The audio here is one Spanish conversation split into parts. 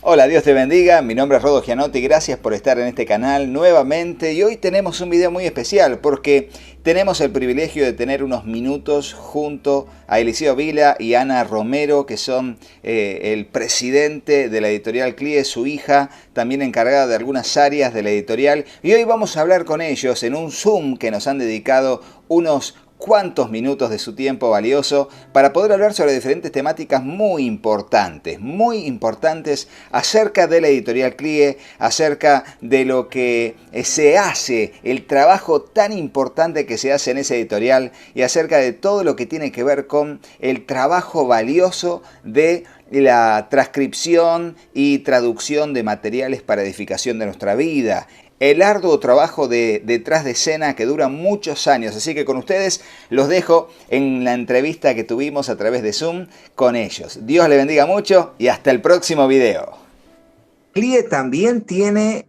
Hola, Dios te bendiga, mi nombre es Rodo Gianotti, gracias por estar en este canal nuevamente y hoy tenemos un video muy especial porque tenemos el privilegio de tener unos minutos junto a Eliseo Vila y Ana Romero, que son el presidente de la editorial CLIE, su hija, también encargada de algunas áreas de la editorial, y hoy vamos a hablar con ellos en un Zoom que nos han dedicado unos cuantos minutos de su tiempo valioso para poder hablar sobre diferentes temáticas muy importantes acerca de la editorial CLIE, acerca de lo que se hace, el trabajo tan importante que se hace en esa editorial y acerca de todo lo que tiene que ver con el trabajo valioso de la transcripción y traducción de materiales para edificación de nuestra vida. El arduo trabajo detrás de escena que dura muchos años. Así que con ustedes los dejo en la entrevista que tuvimos a través de Zoom con ellos. Dios les bendiga mucho y hasta el próximo video. CLIE también tiene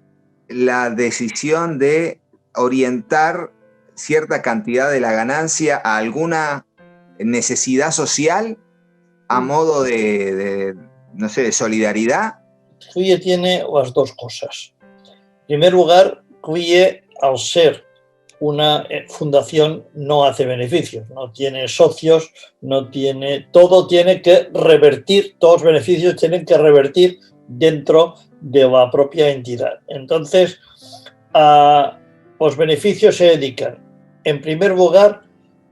la decisión de orientar cierta cantidad de la ganancia a alguna necesidad social a modo no sé, de solidaridad. CLIE tiene las dos cosas. En primer lugar, CLIE, al ser una fundación, no hace beneficios, no tiene socios, no tiene, todo tiene que revertir, todos los beneficios tienen que revertir dentro de la propia entidad. Entonces, los beneficios se dedican, en primer lugar,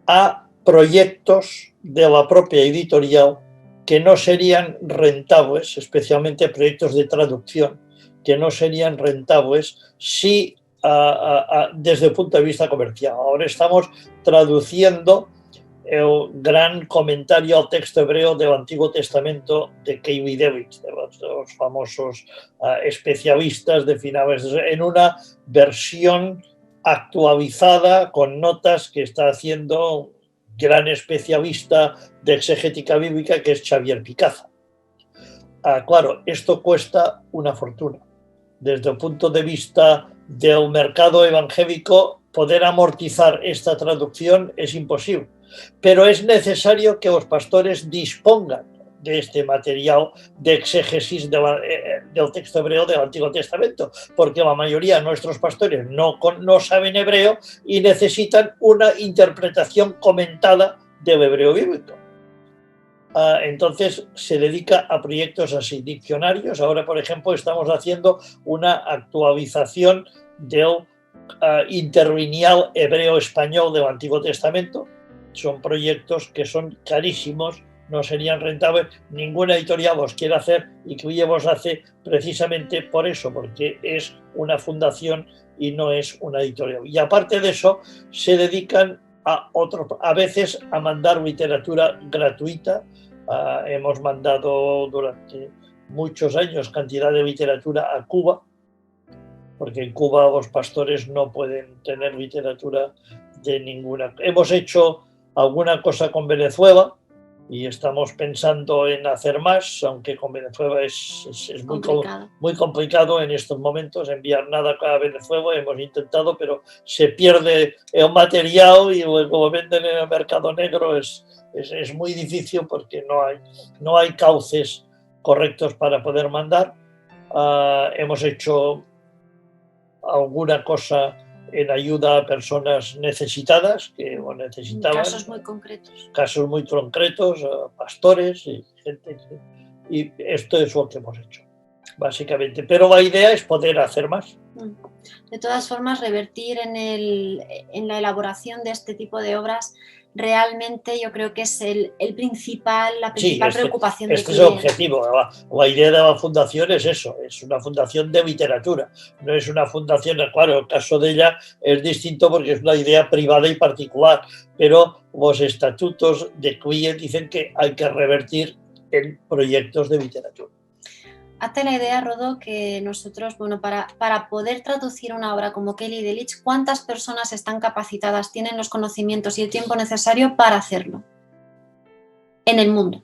a proyectos de la propia editorial que no serían rentables, especialmente proyectos de traducción, que no serían rentables si desde el punto de vista comercial. Ahora estamos traduciendo el gran comentario al texto hebreo del Antiguo Testamento de Kevin-David, de los famosos especialistas de finales, en una versión actualizada con notas que está haciendo un gran especialista de exegética bíblica que es Xavier Picaza. Claro, esto cuesta una fortuna. Desde el punto de vista del mercado evangélico, poder amortizar esta traducción es imposible, pero es necesario que los pastores dispongan de este material de exégesis del texto hebreo del Antiguo Testamento, porque la mayoría de nuestros pastores no saben hebreo y necesitan una interpretación comentada del hebreo bíblico. Entonces se dedica a proyectos así, diccionarios. Ahora, por ejemplo, estamos haciendo una actualización del interlineal hebreo-español del Antiguo Testamento. Son proyectos que son carísimos, no serían rentables, ninguna editorial los quiere hacer y CLIE los hace precisamente por eso, porque es una fundación y no es una editorial. Y aparte de eso, se dedican a veces a mandar literatura gratuita. Hemos mandado durante muchos años cantidad de literatura a Cuba, porque en Cuba los pastores no pueden tener literatura de ninguna. Hemos hecho alguna cosa con Venezuela y estamos pensando en hacer más, aunque con Venezuela es muy complicado en estos momentos enviar nada a Venezuela. Hemos intentado, pero se pierde el material y luego lo venden en el mercado negro. Es muy difícil porque no hay cauces correctos para poder mandar. Hemos hecho alguna cosa en ayuda a personas necesitadas que lo necesitaban. Casos muy concretos. Casos muy concretos, pastores y gente. Y esto es lo que hemos hecho, básicamente. Pero la idea es poder hacer más. De todas formas, revertir en la elaboración de este tipo de obras, realmente yo creo que es la principal preocupación de CLIE. Este es el objetivo. La idea de la fundación es eso, es una fundación de literatura. No es una fundación, claro, el caso de ella es distinto porque es una idea privada y particular, pero los estatutos de CLIE dicen que hay que revertir en proyectos de literatura. Hazte la idea, Rodo, que nosotros, para poder traducir una obra como Kelly Delitzsch, ¿cuántas personas están capacitadas, tienen los conocimientos y el tiempo necesario para hacerlo en el mundo?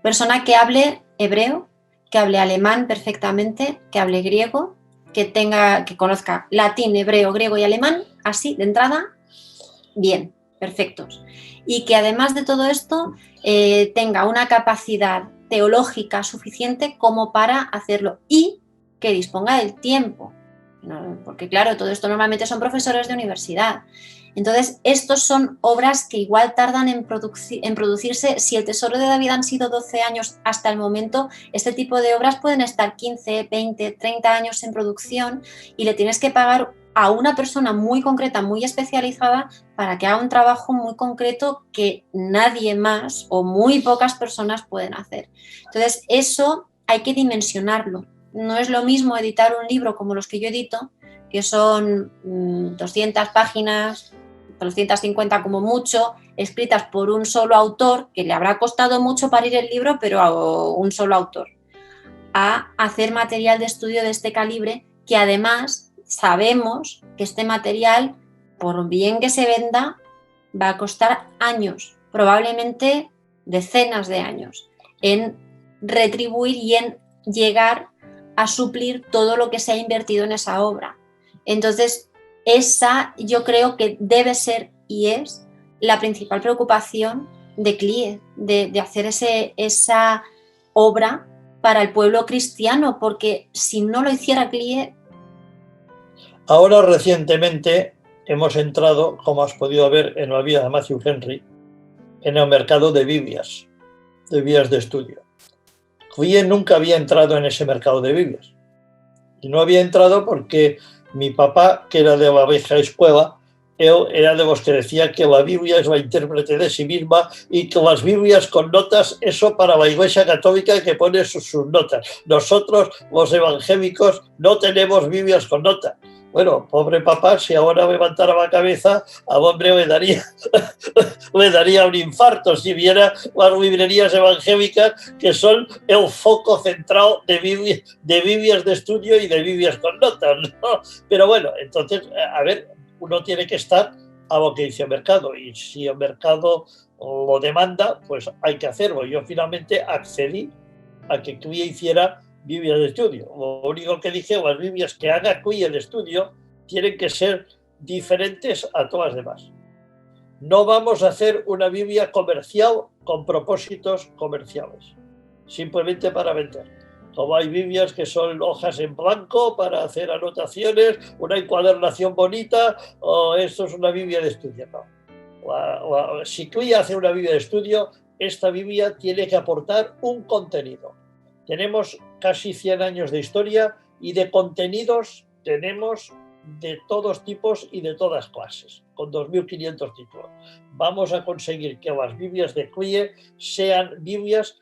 Persona que hable hebreo, que hable alemán perfectamente, que hable griego, que conozca latín, hebreo, griego y alemán, así, de entrada, bien, perfectos. Y que además de todo esto tenga una capacidad teológica suficiente como para hacerlo y que disponga del tiempo. Porque claro, todo esto normalmente son profesores de universidad. Entonces, estos son obras que igual tardan en producirse. Si el Tesoro de David han sido 12 años hasta el momento, este tipo de obras pueden estar 15, 20, 30 años en producción y le tienes que pagar a una persona muy concreta, muy especializada, para que haga un trabajo muy concreto que nadie más o muy pocas personas pueden hacer. Entonces, eso hay que dimensionarlo. No es lo mismo editar un libro como los que yo edito, que son 200 páginas, 250 como mucho, escritas por un solo autor, que le habrá costado mucho parir el libro, pero a un solo autor, a hacer material de estudio de este calibre, que además sabemos que este material, por bien que se venda, va a costar años, probablemente decenas de años, en retribuir y en llegar a suplir todo lo que se ha invertido en esa obra. Entonces, esa yo creo que debe ser y es la principal preocupación de CLIE, de hacer esa obra para el pueblo cristiano, porque si no lo hiciera CLIE... Ahora recientemente hemos entrado, como has podido ver en la vida de Matthew Henry, en el mercado de Biblias de estudio. CLIE nunca había entrado en ese mercado de Biblias. Y no había entrado porque mi papá, que era de la vieja escuela, él era de los que decía que la Biblia es la intérprete de sí misma y que las Biblias con notas, eso para la Iglesia Católica que pone sus notas. Nosotros, los evangélicos, no tenemos Biblias con notas. Bueno, pobre papá, si ahora levantara la cabeza, al hombre le daría un infarto si viera las librerías evangélicas que son el foco central de Biblias de estudio y de Biblias con notas, ¿no? Pero bueno, entonces, a ver, uno tiene que estar a lo que dice el mercado y si el mercado lo demanda, pues hay que hacerlo. Yo finalmente accedí a que CLIE hiciera Biblias de estudio. Lo único que dije, las Biblias que haga CLIE de estudio tienen que ser diferentes a todas las demás. No vamos a hacer una Biblia comercial con propósitos comerciales, simplemente para vender. Como hay Biblias que son hojas en blanco para hacer anotaciones, una encuadernación bonita, o esto es una Biblia de estudio. No. Si CLIE hace una Biblia de estudio, esta Biblia tiene que aportar un contenido. Tenemos casi 100 años de historia y de contenidos tenemos de todos tipos y de todas clases, con 2.500 títulos. Vamos a conseguir que las Biblias de CLIE sean Biblias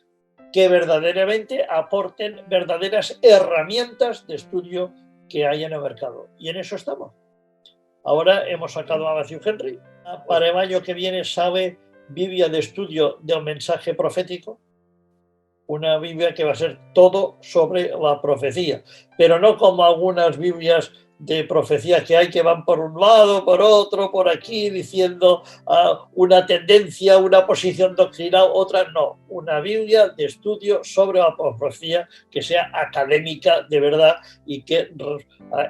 que verdaderamente aporten verdaderas herramientas de estudio que hay en el mercado. Y en eso estamos. Ahora hemos sacado a Matthew Henry. Para el año que viene sale Biblia de estudio del mensaje profético. Una Biblia que va a ser todo sobre la profecía, pero no como algunas Biblias de profecía que hay que van por un lado, por otro, por aquí, diciendo una tendencia, una posición doctrinal, otra no. Una Biblia de estudio sobre la profecía que sea académica de verdad y que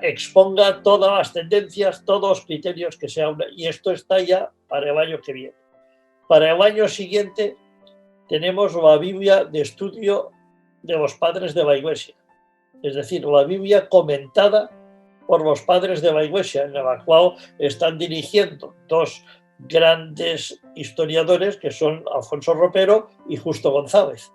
exponga todas las tendencias, todos los criterios que sea una. Y esto está ya para el año que viene. Para el año siguiente tenemos la Biblia de estudio de los padres de la Iglesia, es decir, la Biblia comentada por los padres de la Iglesia, en la cual están dirigiendo dos grandes historiadores que son Alfonso Ropero y Justo González.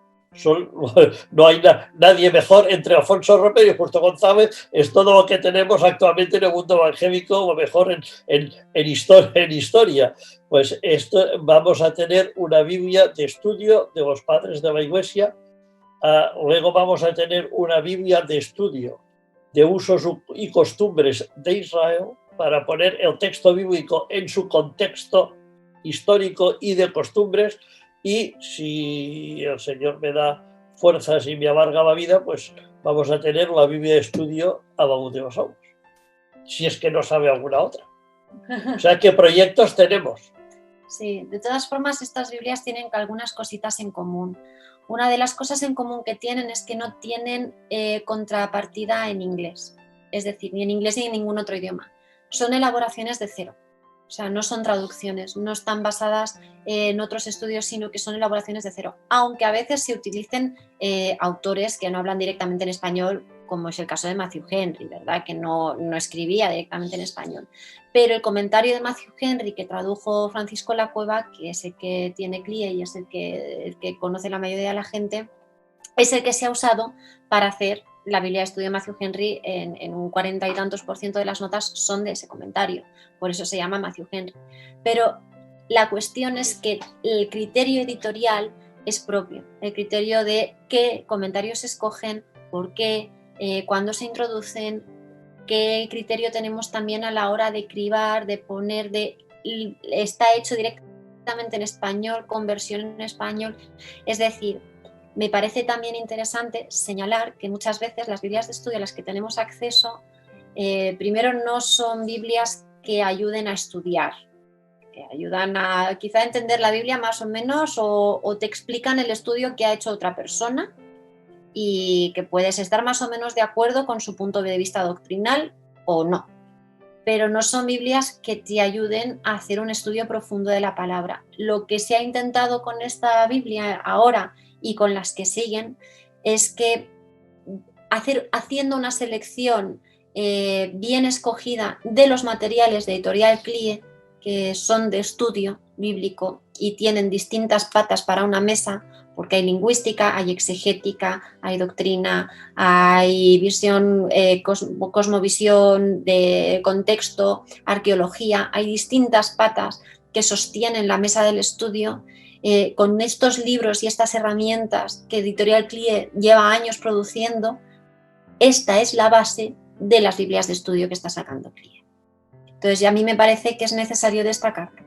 No hay nadie mejor entre Alfonso Ropero y Justo González, es todo lo que tenemos actualmente en el mundo evangélico, o mejor en historia. Pues esto, vamos a tener una Biblia de estudio de los padres de la Iglesia, luego vamos a tener una Biblia de estudio de usos y costumbres de Israel para poner el texto bíblico en su contexto histórico y de costumbres. Y si el Señor me da fuerzas y me alarga la vida, pues vamos a tener la Biblia de estudio a la luz de los ojos, si es que no sabe alguna otra. O sea, ¿qué proyectos tenemos? Sí, de todas formas estas Biblias tienen algunas cositas en común. Una de las cosas en común que tienen es que no tienen contrapartida en inglés, es decir, ni en inglés ni en ningún otro idioma. Son elaboraciones de cero. O sea, no son traducciones, no están basadas en otros estudios, sino que son elaboraciones de cero. Aunque a veces se utilicen autores que no hablan directamente en español, como es el caso de Matthew Henry, ¿verdad? Que no escribía directamente en español. Pero el comentario de Matthew Henry que tradujo Francisco Lacueva, que es el que tiene CLIE y es el que conoce la mayoría de la gente, es el que se ha usado para hacer la Biblia de Estudio de Matthew Henry. En un 40 y tantos % de las notas son de ese comentario, por eso se llama Matthew Henry. Pero la cuestión es que el criterio editorial es propio, el criterio de qué comentarios se escogen, por qué, cuándo se introducen, qué criterio tenemos también a la hora de cribar, de poner, está hecho directamente en español, con versión en español. Es decir, me parece también interesante señalar que muchas veces las Biblias de estudio a las que tenemos acceso, primero no son Biblias que ayuden a estudiar, que ayudan a quizá entender la Biblia más o menos, o te explican el estudio que ha hecho otra persona y que puedes estar más o menos de acuerdo con su punto de vista doctrinal o no. Pero no son Biblias que te ayuden a hacer un estudio profundo de la palabra. Lo que se ha intentado con esta Biblia ahora y con las que siguen es que haciendo una selección bien escogida de los materiales de Editorial CLIE, que son de estudio bíblico y tienen distintas patas para una mesa, porque hay lingüística, hay exegética, hay doctrina, hay visión, cosmovisión de contexto, arqueología, hay distintas patas que sostienen la mesa del estudio. Con estos libros y estas herramientas que Editorial CLIE lleva años produciendo, esta es la base de las Biblias de estudio que está sacando CLIE. Entonces, a mí me parece que es necesario destacarlo.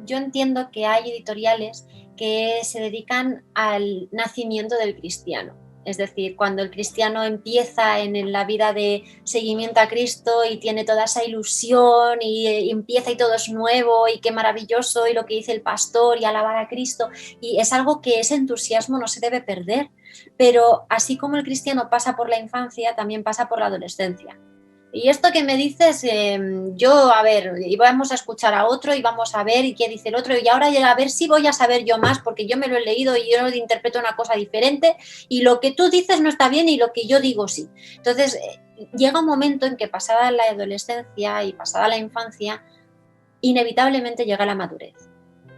Yo entiendo que hay editoriales que se dedican al nacimiento del cristiano. Es decir, cuando el cristiano empieza en la vida de seguimiento a Cristo y tiene toda esa ilusión y empieza y todo es nuevo y qué maravilloso y lo que dice el pastor y alabar a Cristo, y es algo que ese entusiasmo no se debe perder. Pero así como el cristiano pasa por la infancia, también pasa por la adolescencia. Y esto que me dices, yo, a ver, y vamos a escuchar a otro y vamos a ver y qué dice el otro, y ahora a ver si voy a saber yo más, porque yo me lo he leído y yo interpreto una cosa diferente y lo que tú dices no está bien y lo que yo digo sí. Entonces, llega un momento en que pasada la adolescencia y pasada la infancia, inevitablemente llega la madurez.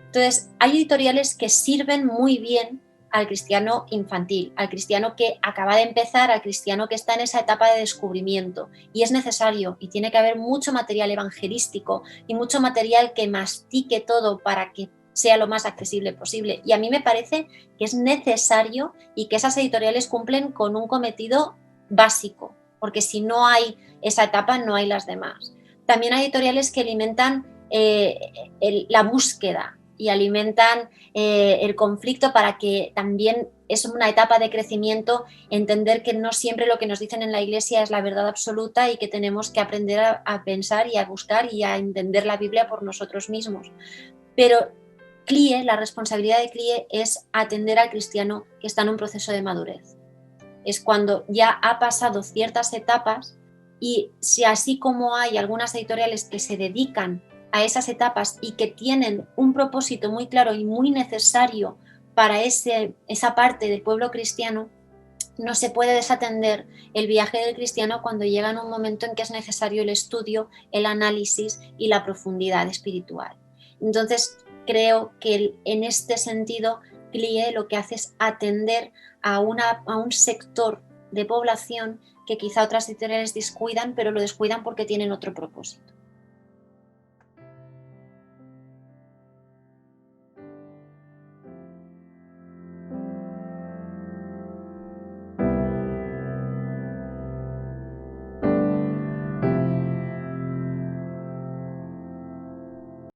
Entonces, hay editoriales que sirven muy bien al cristiano infantil, al cristiano que acaba de empezar, al cristiano que está en esa etapa de descubrimiento, y es necesario y tiene que haber mucho material evangelístico y mucho material que mastique todo para que sea lo más accesible posible. Y a mí me parece que es necesario y que esas editoriales cumplen con un cometido básico, porque si no hay esa etapa no hay las demás. También hay editoriales que alimentan la búsqueda y alimentan el conflicto para que también es una etapa de crecimiento, entender que no siempre lo que nos dicen en la iglesia es la verdad absoluta y que tenemos que aprender a pensar y a buscar y a entender la Biblia por nosotros mismos. Pero CLIE, la responsabilidad de CLIE es atender al cristiano que está en un proceso de madurez. Es cuando ya ha pasado ciertas etapas, y si así como hay algunas editoriales que se dedican a esas etapas y que tienen un propósito muy claro y muy necesario para esa parte del pueblo cristiano, no se puede desatender el viaje del cristiano cuando llega en un momento en que es necesario el estudio, el análisis y la profundidad espiritual. Entonces, creo que en este sentido, CLIE lo que hace es atender a un sector de población que quizá otras editoriales descuidan, pero lo descuidan porque tienen otro propósito.